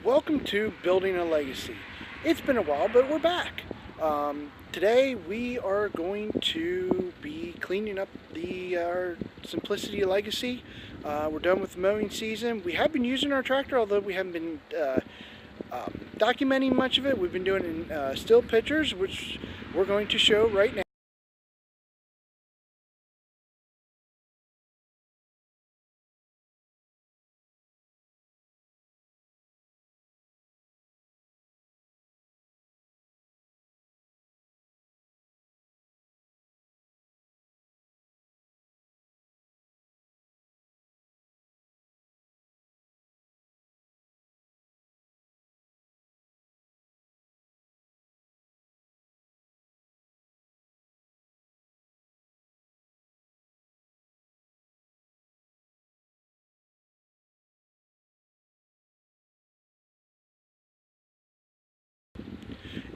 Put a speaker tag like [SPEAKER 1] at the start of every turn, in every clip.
[SPEAKER 1] Welcome to Building a Legacy. It's been a while, but we're back. Today we are going to be cleaning up our Simplicity Legacy. We're done with the mowing season. We have been using our tractor, although we haven't been documenting much of it. We've been doing it in still pictures, which we're going to show right now.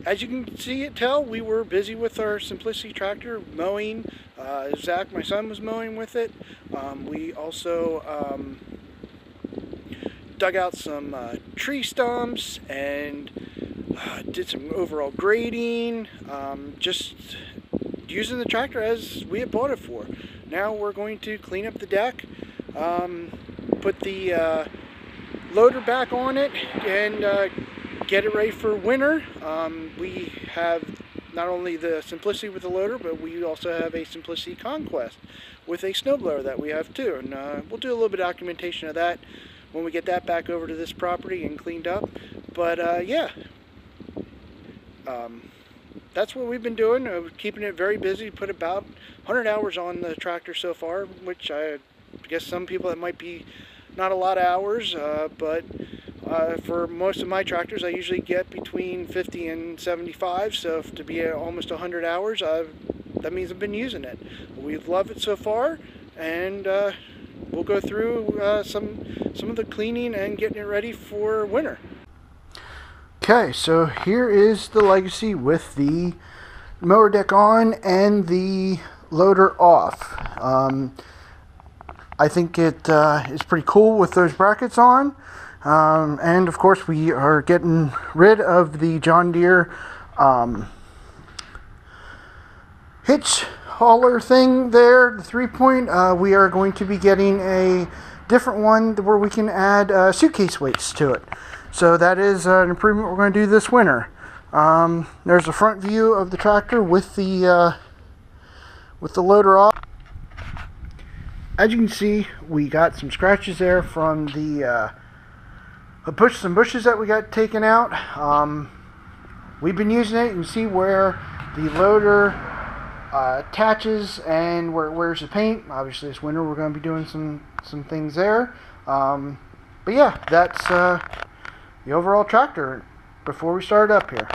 [SPEAKER 1] As you can tell, we were busy with our Simplicity tractor mowing. Zach, my son, was mowing with it. We also dug out some tree stumps and did some overall grading, just using the tractor as we had bought it for. Now we're going to clean up the deck, put the loader back on it, and get it ready for winter. We have not only the Simplicity with the loader, but we also have a Simplicity Conquest with a snowblower that we have too. And we'll do a little bit of documentation of that when we get that back over to this property and cleaned up. But yeah, that's what we've been doing, keeping it very busy. Put about 100 hours on the tractor so far, which I guess some people, that might be not a lot of hours, but for most of my tractors I usually get between 50 and 75, so to be at almost 100 hours, that means I've been using it. We've loved it so far, and we'll go through some of the cleaning and getting it ready for winter. Okay, so here is the Legacy with the mower deck on and the loader off. I think it is pretty cool with those brackets on. And of course we are getting rid of the John Deere hitch hauler thing there, the 3-point. We are going to be getting a different one where we can add suitcase weights to it. So that is an improvement we're going to do this winter. There's a front view of the tractor with the loader off. As you can see, we got some scratches there from the some bushes that we got taken out. We've been using it. You can see where the loader attaches and where it wears the paint. Obviously this winter we're going to be doing some things there. But yeah, that's the overall tractor before we start up here.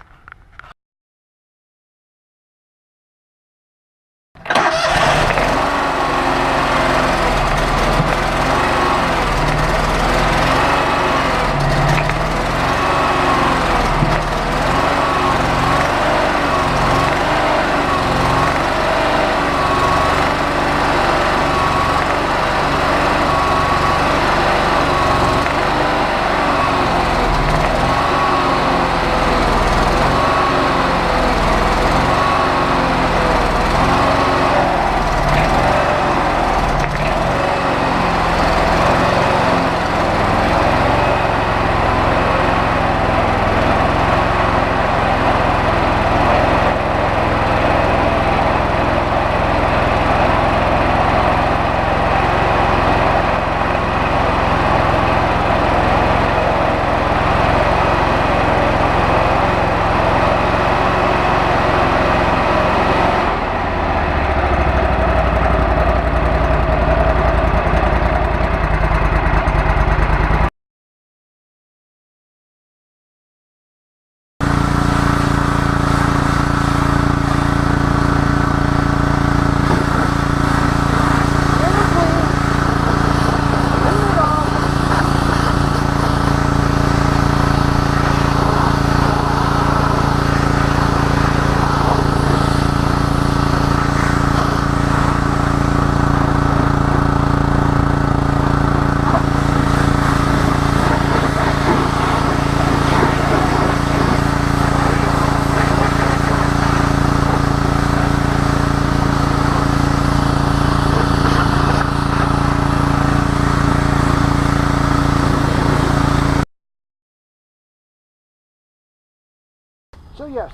[SPEAKER 1] yes,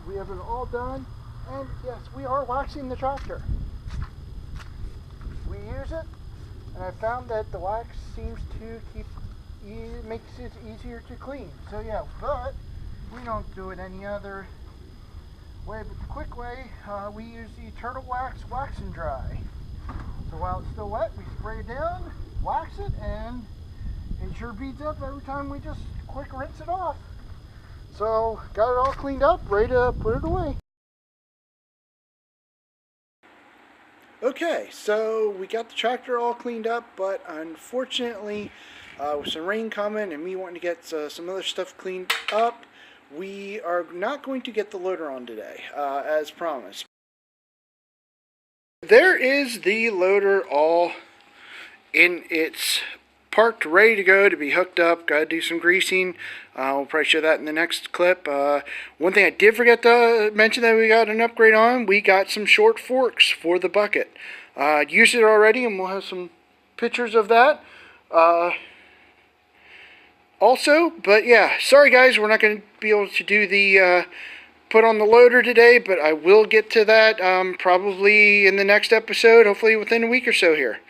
[SPEAKER 1] we have it all done, and yes, we are waxing the tractor. We use it, and I found that the wax seems to makes it easier to clean. So yeah, but we don't do it any other way but the quick way. We use the Turtle Wax Wax and Dry. So while it's still wet, we spray it down, wax it, and it sure beads up every time we just quick rinse it off. So got it all cleaned up, ready to put it away. Okay, so we got the tractor all cleaned up, but unfortunately, with some rain coming and me wanting to get some other stuff cleaned up, we are not going to get the loader on today, as promised. There is the loader all in its parked, ready to go, to be hooked up. Got to do some greasing. We'll probably show that in the next clip. One thing I did forget to mention that we got an upgrade on, we got some short forks for the bucket. Used it already, and we'll have some pictures of that. Also, but yeah, sorry guys, we're not going to be able to do the put on the loader today, but I will get to that probably in the next episode, hopefully within a week or so here.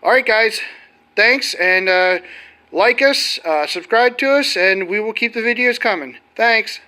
[SPEAKER 1] Alright guys, thanks, and like us, subscribe to us, and we will keep the videos coming. Thanks.